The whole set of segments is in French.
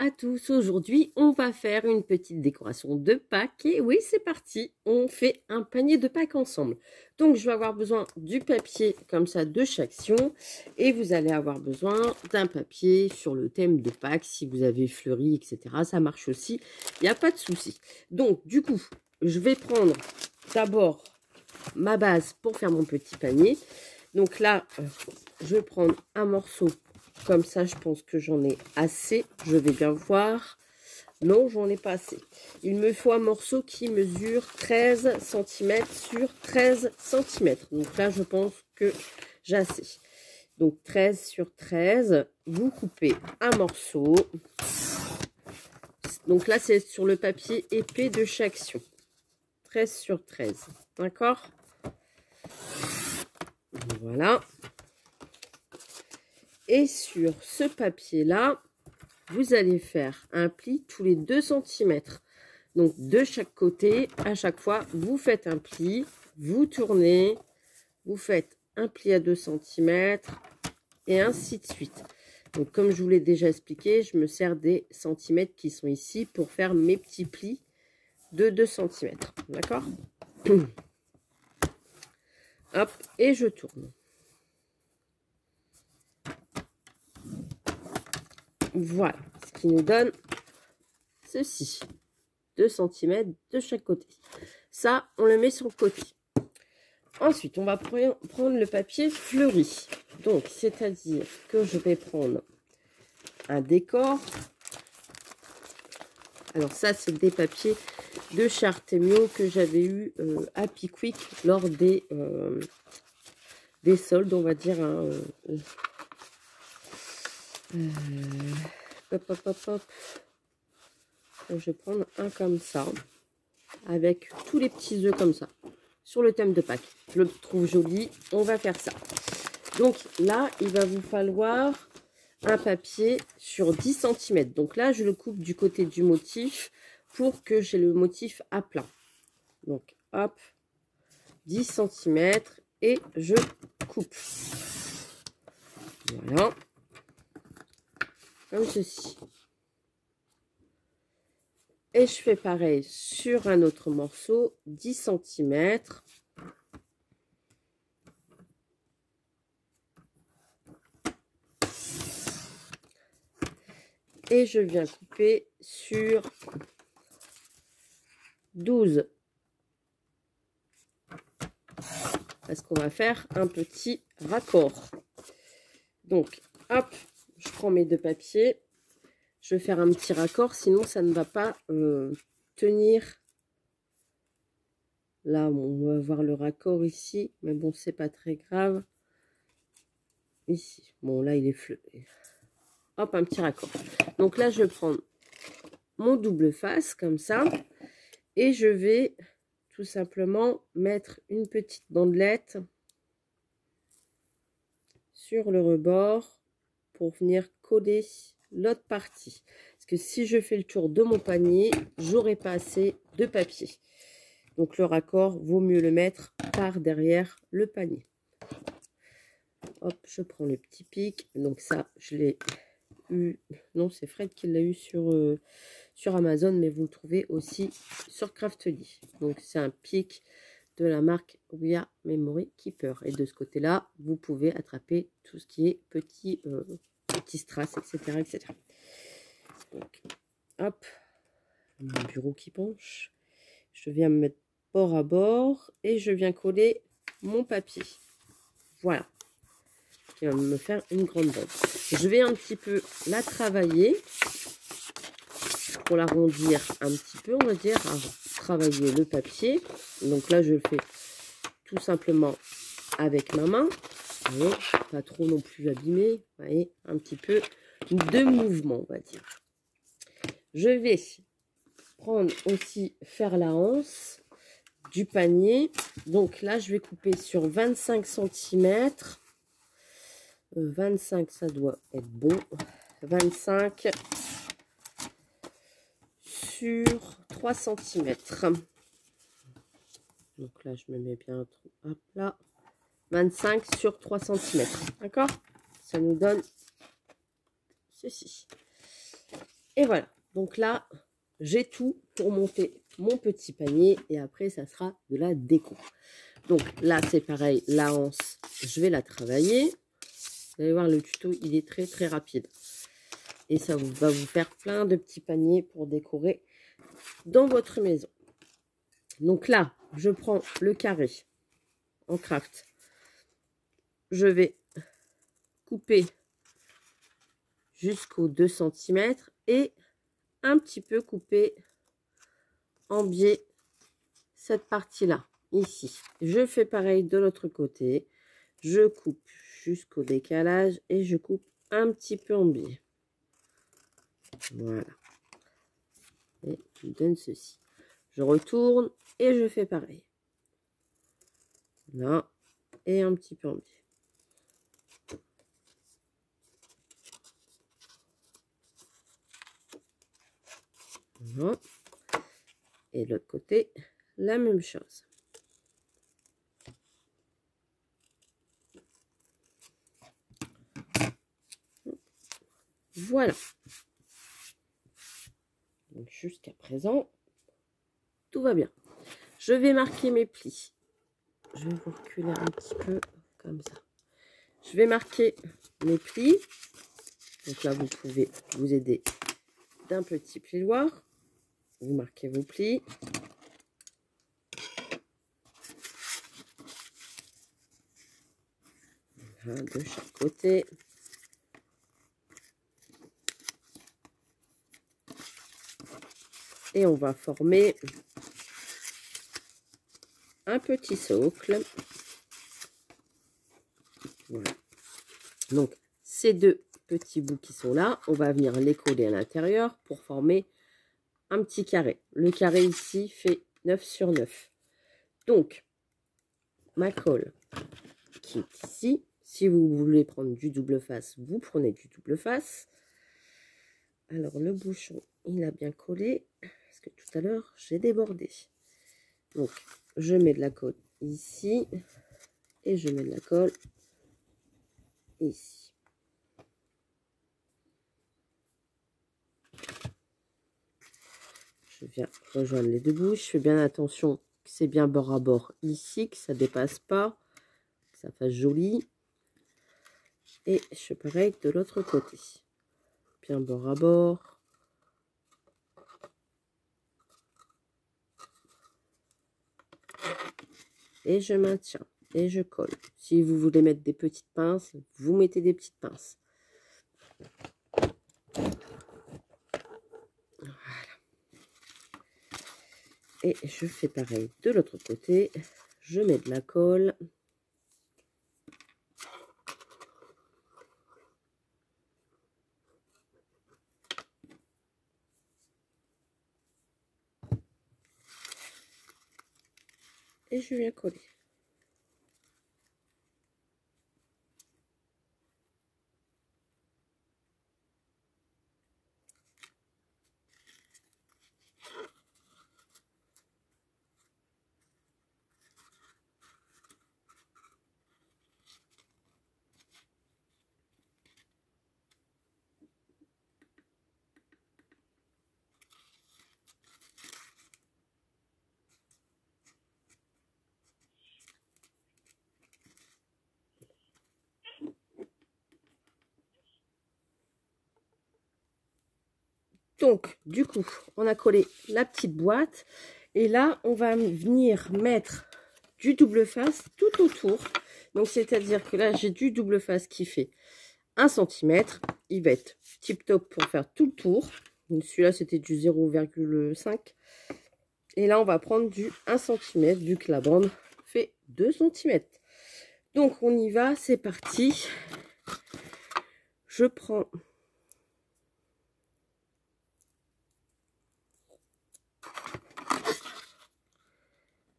à tous, aujourd'hui on va faire une petite décoration de Pâques et oui c'est parti, on fait un panier de Pâques ensemble. Donc je vais avoir besoin du papier comme ça de chaque sion et vous allez avoir besoin d'un papier sur le thème de Pâques si vous avez fleuri etc. Ça marche aussi, il n'y a pas de souci. Donc du coup je vais prendre d'abord ma base pour faire mon petit panier. Donc là je vais prendre un morceau. Comme ça, je pense que j'en ai assez. Je vais bien voir. Non, j'en ai pas assez. Il me faut un morceau qui mesure 13 cm sur 13 cm. Donc là, je pense que j'ai assez. Donc 13 sur 13. Vous coupez un morceau. Donc là, c'est sur le papier épais de chaque sion. 13 sur 13. D'accord? Voilà. Et sur ce papier-là, vous allez faire un pli tous les 2 cm. Donc, de chaque côté, à chaque fois, vous faites un pli, vous tournez, vous faites un pli à 2 cm et ainsi de suite. Donc, comme je vous l'ai déjà expliqué, je me sers des centimètres qui sont ici pour faire mes petits plis de 2 cm. D'accord? Hop, et je tourne. Voilà, ce qui nous donne ceci. 2 cm de chaque côté. Ça, on le met sur le côté. Ensuite, on va prendre le papier fleuri. Donc, c'est-à-dire que je vais prendre un décor. Alors ça, c'est des papiers de chez Artemio que j'avais eu à Pickwick lors des soldes, on va dire. Hein, hop, hop, hop, hop. Donc, je vais prendre un comme ça, avec tous les petits œufs comme ça, sur le thème de Pâques. Je le trouve joli, on va faire ça. Donc là, il va vous falloir un papier sur 10 cm. Donc là, je le coupe du côté du motif pour que j'ai le motif à plat. Donc hop, 10 cm et je coupe. Voilà, comme ceci. Et je fais pareil sur un autre morceau, 10 cm. Et je viens couper sur 12. Parce qu'on va faire un petit raccord. Donc, hop, je prends mes deux papiers. Je vais faire un petit raccord, sinon ça ne va pas tenir. Là, on va voir le raccord ici, mais bon, c'est pas très grave. Ici, bon, là, il est fleuvé. Hop, un petit raccord. Donc là, je vais prendre mon double face, comme ça. Et je vais tout simplement mettre une petite bandelette sur le rebord pour venir coller l'autre partie. Parce que si je fais le tour de mon panier, j'aurai pas assez de papier. Donc le raccord, vaut mieux le mettre par derrière le panier. Hop, je prends le petit pic. Donc ça, je l'ai eu. Non, c'est Fred qui l'a eu sur Amazon, mais vous le trouvez aussi sur Craftly. Donc c'est un pic de la marque We Are Memory Keeper. Et de ce côté-là, vous pouvez attraper tout ce qui est petits strass, etc., etc. Donc, hop, mon bureau qui penche. Je viens me mettre bord à bord et je viens coller mon papier. Voilà. Qui va me faire une grande botte. Je vais un petit peu la travailler pour l'arrondir un petit peu, on va dire, à travailler le papier. Donc là, je le fais tout simplement avec ma main. Vous voyez, pas trop non plus abîmé. Vous voyez, un petit peu de mouvement, on va dire. Je vais prendre aussi, faire la anse du panier. Donc là, je vais couper sur 25 cm. 25, ça doit être bon. 25 sur 3 cm. Donc là, je me mets bien hop là. 25 sur 3 cm. D'accord? Ça nous donne ceci. Et voilà. Donc là, j'ai tout pour monter mon petit panier. Et après, ça sera de la déco. Donc là, c'est pareil. La anse, je vais la travailler. Vous allez voir, le tuto, il est très, très rapide. Et ça va vous faire plein de petits paniers pour décorer dans votre maison. Donc là, je prends le carré en craft. Je vais couper jusqu'aux 2 cm et un petit peu couper en biais cette partie-là, ici. Je fais pareil de l'autre côté. Je coupe jusqu'au décalage et je coupe un petit peu en biais. Voilà. Et je donne ceci. Je retourne et je fais pareil. Là, et un petit peu en biais. Voilà. Et de l'autre côté, la même chose. Voilà. Donc jusqu'à présent, tout va bien. Je vais marquer mes plis. Je vais vous reculer un petit peu comme ça. Je vais marquer mes plis. Donc là, vous pouvez vous aider d'un petit plioir. Vous marquez vos plis. Voilà, de chaque côté. Et on va former un petit socle. Voilà. Donc, ces deux petits bouts qui sont là, on va venir les coller à l'intérieur pour former un petit carré. Le carré ici fait 9 sur 9. Donc, ma colle qui est ici. Si vous voulez prendre du double face, vous prenez du double face. Alors, le bouchon, il a bien collé. Parce que tout à l'heure, j'ai débordé. Donc, je mets de la colle ici. Et je mets de la colle ici. Je viens rejoindre les deux bouts. Je fais bien attention que c'est bien bord à bord ici, que ça ne dépasse pas, que ça fasse joli. Et je fais pareil de l'autre côté. Bien bord à bord. Et je maintiens. Et je colle. Si vous voulez mettre des petites pinces, vous mettez des petites pinces. Voilà. Et je fais pareil de l'autre côté. Je mets de la colle. Et je viens coller. Donc, du coup, on a collé la petite boîte. Et là, on va venir mettre du double face tout autour. Donc, c'est-à-dire que là, j'ai du double face qui fait 1 cm. Il va être tip top pour faire tout le tour. Celui-là, c'était du 0,5. Et là, on va prendre du 1 cm, vu que la bande fait 2 cm. Donc, on y va, c'est parti. Je prends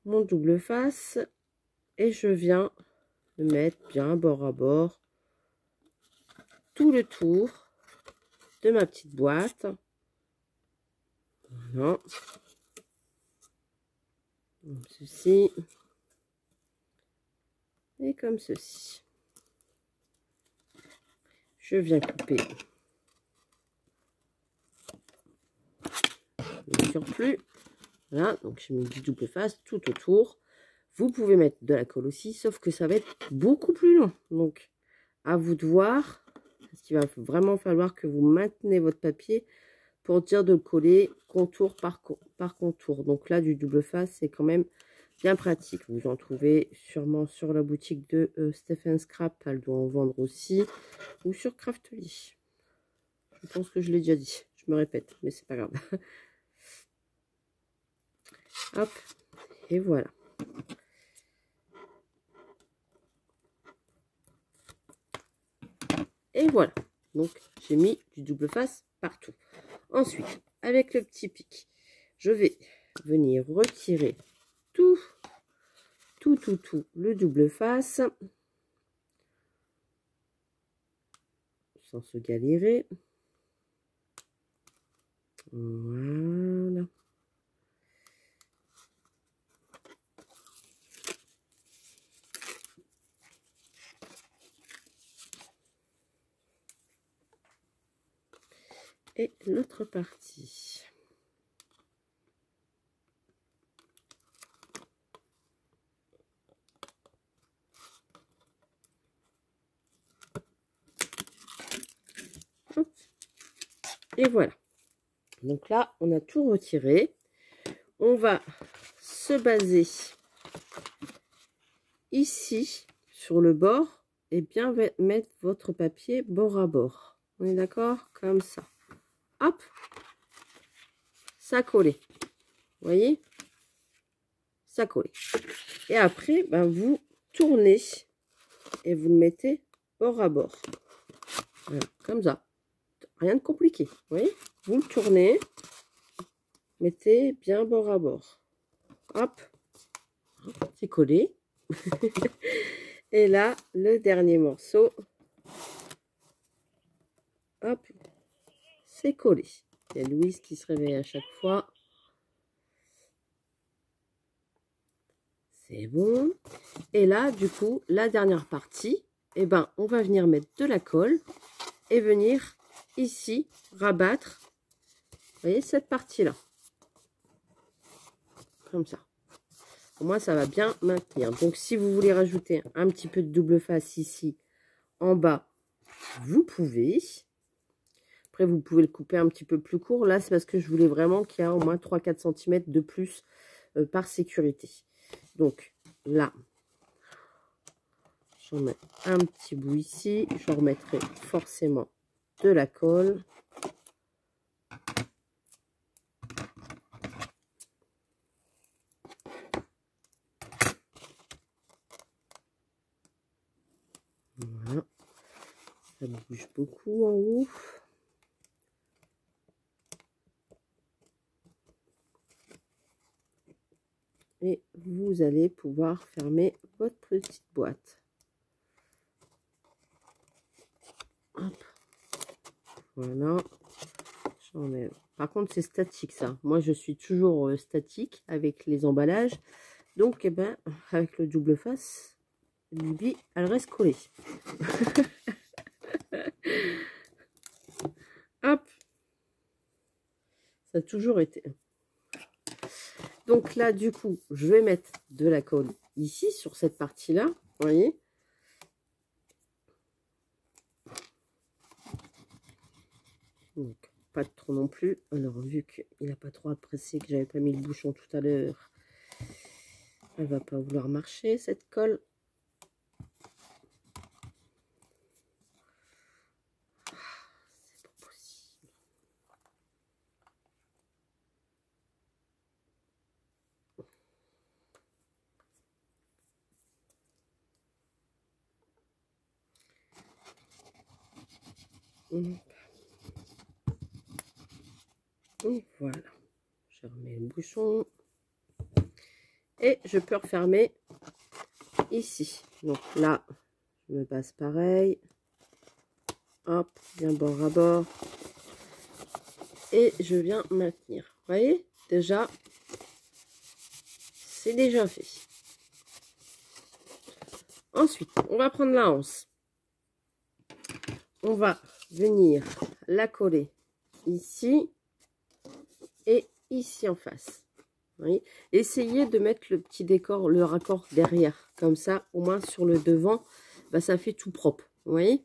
mon double face et je viens le mettre bien bord à bord tout le tour de ma petite boîte. Voilà. Comme ceci et comme ceci. Je viens couper rassure plus. Voilà, donc j'ai mis du double face tout autour. Vous pouvez mettre de la colle aussi, sauf que ça va être beaucoup plus long. Donc, à vous de voir. Parce qu'il va vraiment falloir que vous maintenez votre papier pour dire de le coller contour par contour. Donc là, du double face, c'est quand même bien pratique. Vous en trouvez sûrement sur la boutique de Stephen Scrap. Elle doit en vendre aussi. Ou sur Craftly. Je pense que je l'ai déjà dit. Je me répète, mais c'est pas grave. Hop. Et voilà. Et voilà. Donc, j'ai mis du double face partout. Ensuite, avec le petit pic, je vais venir retirer tout le double face. Sans se galérer. Voilà. Et l'autre partie. Hop. Et voilà. Donc là, on a tout retiré. On va se baser ici, sur le bord, et bien mettre votre papier bord à bord. On est d'accord? Comme ça. Hop, ça collé. Vous voyez? Ça collé. Et après, ben, vous tournez et vous le mettez bord à bord. Voilà, comme ça. Rien de compliqué. Vous voyez? Vous le tournez. Mettez bien bord à bord. Hop. C'est collé. Et là, le dernier morceau. Hop. C'est collé. Il y a Louise qui se réveille à chaque fois. C'est bon. Et là, du coup, la dernière partie, eh ben, on va venir mettre de la colle et venir ici rabattre. Vous voyez cette partie-là. Comme ça. Au moins, ça va bien maintenir. Donc, si vous voulez rajouter un petit peu de double face ici, en bas, vous pouvez. Après, vous pouvez le couper un petit peu plus court. Là, c'est parce que je voulais vraiment qu'il y ait au moins 3-4 cm de plus par sécurité. Donc, là, j'en mets un petit bout ici. Je remettrai forcément de la colle. Voilà. Ça bouge beaucoup en haut. Et vous allez pouvoir fermer votre petite boîte. Hop. Voilà. J'enlève. Par contre, c'est statique ça. Moi, je suis toujours statique avec les emballages. Donc, eh ben, avec le double face, Bibi, elle reste collée. Hop. Ça a toujours été. Donc là, du coup, je vais mettre de la colle ici, sur cette partie-là. Vous voyez? Donc, pas trop non plus. Alors, vu qu'il n'a pas trop apprécié que j'avais pas mis le bouchon tout à l'heure, elle va pas vouloir marcher, cette colle. C'est pas possible. Et voilà. Je remets le bouchon. Et je peux refermer ici. Donc là, je me passe pareil. Hop, bien bord à bord. Et je viens maintenir. Vous voyez, déjà, c'est déjà fait. Ensuite, on va prendre la anse. On va venir la coller ici. Et ici en face. Vous voyez, essayez de mettre le petit décor, le raccord derrière. Comme ça, au moins sur le devant, bah, ça fait tout propre. Vous voyez?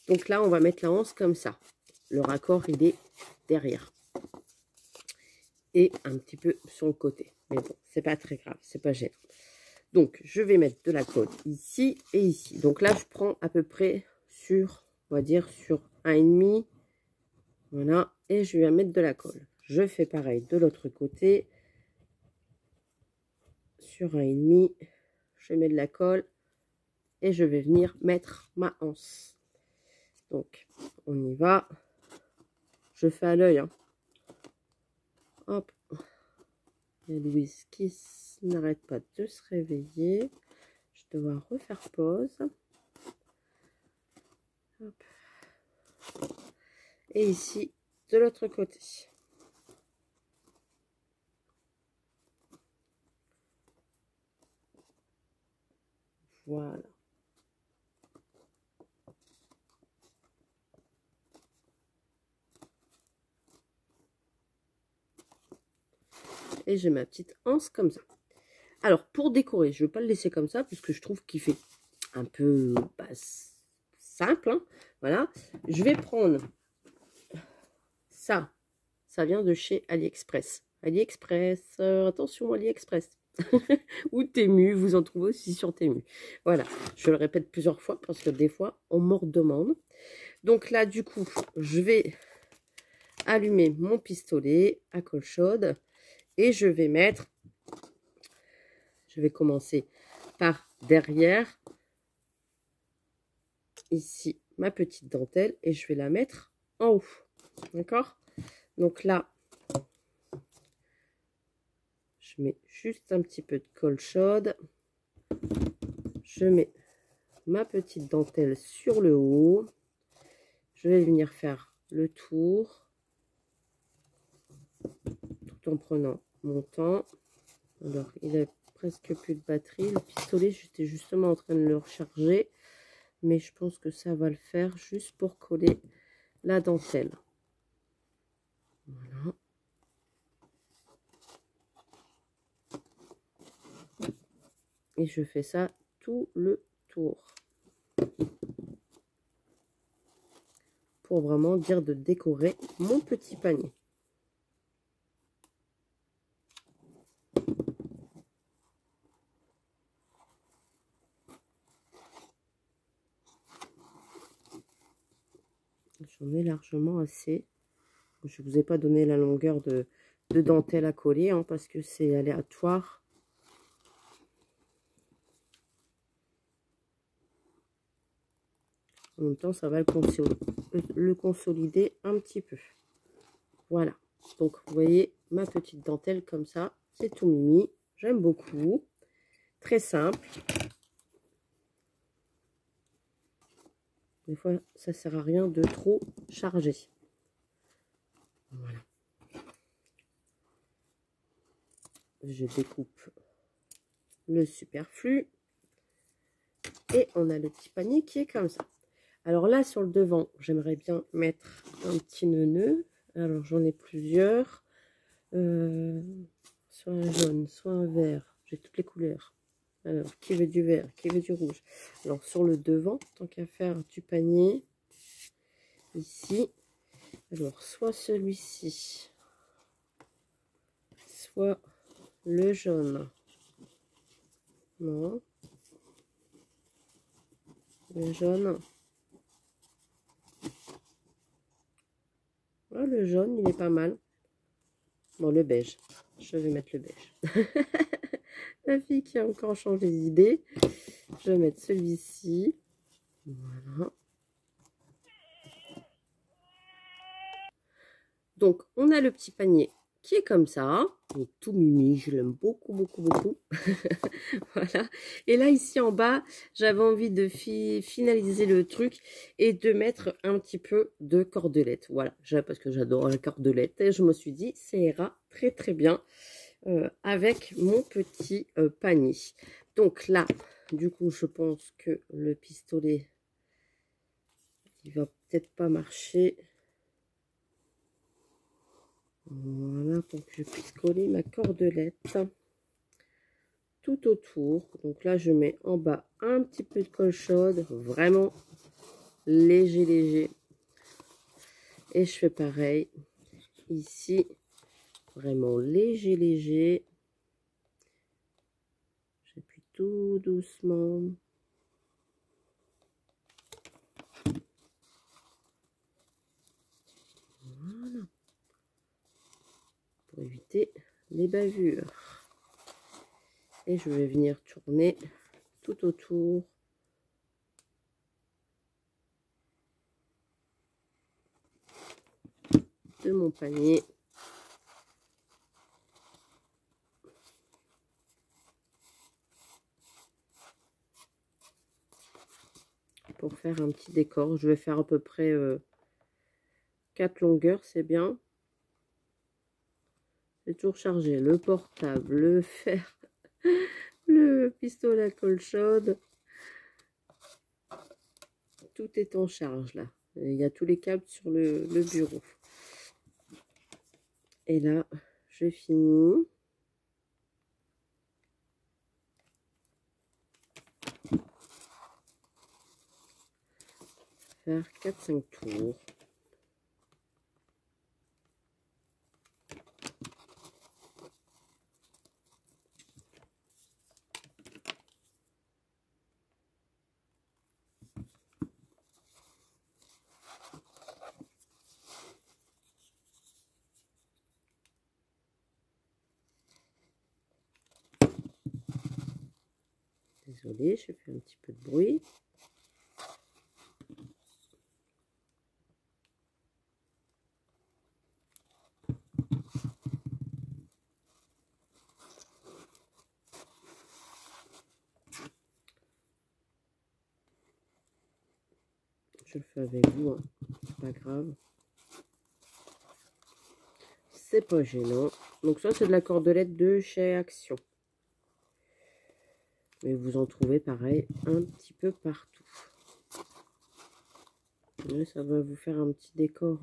Donc là, on va mettre la anse comme ça. Le raccord, il est derrière. Et un petit peu sur le côté. Mais bon, c'est pas très grave, c'est pas gênant. Donc, je vais mettre de la colle ici et ici. Donc là, je prends à peu près sur, on va dire, sur 1,5. Voilà. Et je vais mettre de la colle. Je fais pareil de l'autre côté. Sur 1,5. Je mets de la colle. Et je vais venir mettre ma anse. Donc, on y va. Je fais à l'œil. Hein. Hop. Il y a Louise qui n'arrête pas de se réveiller. Je dois refaire pause. Hop. Et ici, de l'autre côté. Voilà. Et j'ai ma petite anse comme ça. Alors, pour décorer, je ne vais pas le laisser comme ça, puisque je trouve qu'il fait un peu bah, simple. Hein. Voilà. Je vais prendre ça. Ça vient de chez AliExpress. AliExpress, attention AliExpress. Ou Temu, vous en trouvez aussi sur Temu. Voilà, je le répète plusieurs fois parce que des fois, on m'en demande. Donc là, du coup, je vais allumer mon pistolet à colle chaude et je vais mettre, je vais commencer par derrière, ici, ma petite dentelle et je vais la mettre en haut. D'accord? Donc là, je mets juste un petit peu de colle chaude. Je mets ma petite dentelle sur le haut. Je vais venir faire le tour tout en prenant mon temps. Alors, il a presque plus de batterie. Le pistolet, j'étais justement en train de le recharger. Mais je pense que ça va le faire juste pour coller la dentelle. Voilà. Et je fais ça tout le tour. Pour vraiment dire de décorer mon petit panier. J'en ai largement assez. Je ne vous ai pas donné la longueur de dentelle à coller hein, parce que c'est aléatoire. En même temps, ça va le consolider un petit peu. Voilà. Donc, vous voyez ma petite dentelle comme ça. C'est tout mimi. J'aime beaucoup. Très simple. Des fois, ça ne sert à rien de trop charger. Voilà. Je découpe le superflu. Et on a le petit panier qui est comme ça. Alors là, sur le devant, j'aimerais bien mettre un petit nœud. Alors, j'en ai plusieurs. Soit un jaune, soit un vert. J'ai toutes les couleurs. Alors, qui veut du vert, qui veut du rouge. Alors, sur le devant, tant qu'à faire du panier, ici. Alors, soit celui-ci, soit le jaune. Non. Le jaune. Ah, le jaune, il est pas mal. Bon, le beige. Je vais mettre le beige. La fille qui a encore changé d'idée. Je vais mettre celui-ci. Voilà. Donc, on a le petit panier qui est comme ça. Il est tout mimi. Je l'aime beaucoup, beaucoup, beaucoup. Voilà. Et là, ici en bas, j'avais envie de finaliser le truc et de mettre un petit peu de cordelette. Voilà. Parce que j'adore la cordelette. Et je me suis dit, ça ira très, très bien avec mon petit panier. Donc là, du coup, je pense que le pistolet, il va peut-être pas marcher. Voilà, pour que je puisse coller ma cordelette tout autour. Donc là, je mets en bas un petit peu de colle chaude, vraiment léger, léger. Et je fais pareil ici, vraiment léger, léger. J'appuie tout doucement. Voilà. Pour éviter les bavures. Et je vais venir tourner tout autour de mon panier. Pour faire un petit décor. Je vais faire à peu près 4 longueurs, c'est bien. C'est toujours chargé. Le portable, le fer, le pistolet à colle chaude. Tout est en charge là. Il y a tous les câbles sur le bureau. Et là, je finis. Faire 4-5 tours. Désolée, j'ai fait un petit peu de bruit. Je le fais avec vous, hein. C'est pas grave. C'est pas gênant. Donc ça, c'est de la cordelette de chez Action. Mais vous en trouvez pareil un petit peu partout. Et ça va vous faire un petit décor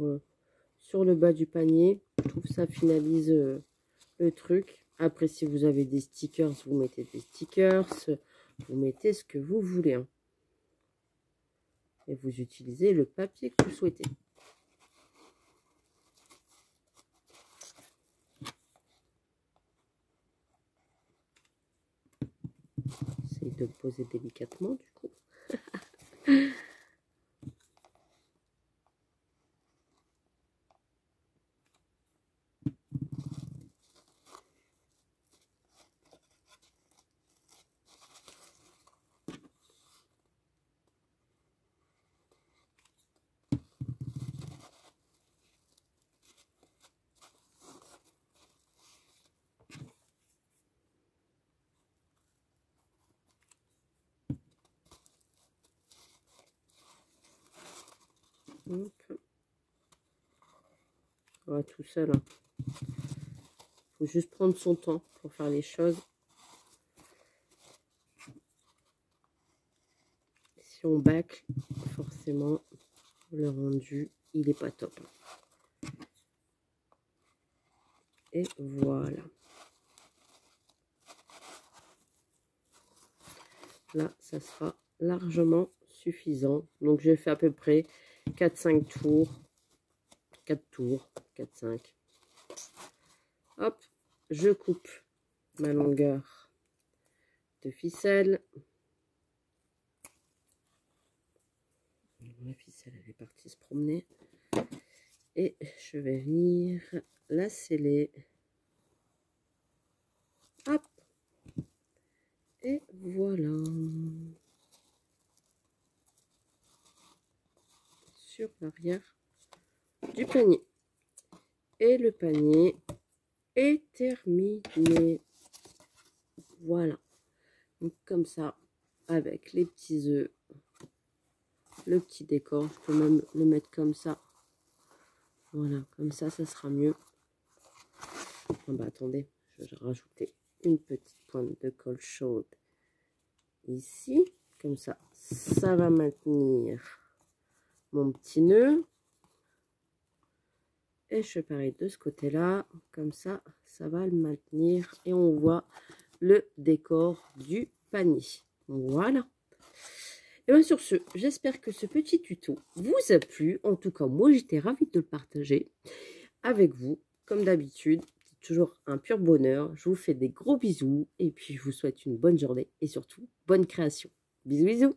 sur le bas du panier. Je trouve que ça finalise le truc. Après, si vous avez des stickers, vous mettez des stickers. Vous mettez ce que vous voulez. Hein. Et vous utilisez le papier que vous souhaitez. Essayez de le poser délicatement du coup. Ouais, tout seul. Hein. Faut juste prendre son temps pour faire les choses. Si on bâcle, forcément, le rendu, il est pas top. Et voilà. Là, ça sera largement suffisant. Donc, j'ai fait à peu près 4-5 tours. 4 tours, 4-5. Hop, je coupe ma longueur de ficelle. La ficelle, elle est partie se promener. Et je vais venir la sceller. Hop. Et voilà. Sur l'arrière du panier. Et le panier est terminé. Voilà. Donc comme ça, avec les petits œufs, le petit décor, je peux même le mettre comme ça. Voilà, comme ça sera mieux. Ah bah attendez, je vais rajouter une petite pointe de colle chaude ici. Comme ça, ça va maintenir mon petit nœud. Et je fais pareil de ce côté-là. Comme ça, ça va le maintenir. Et on voit le décor du panier. Voilà. Et bien sur ce, j'espère que ce petit tuto vous a plu. En tout cas, moi, j'étais ravie de le partager avec vous. Comme d'habitude, c'est toujours un pur bonheur. Je vous fais des gros bisous. Et puis, je vous souhaite une bonne journée. Et surtout, bonne création. Bisous, bisous.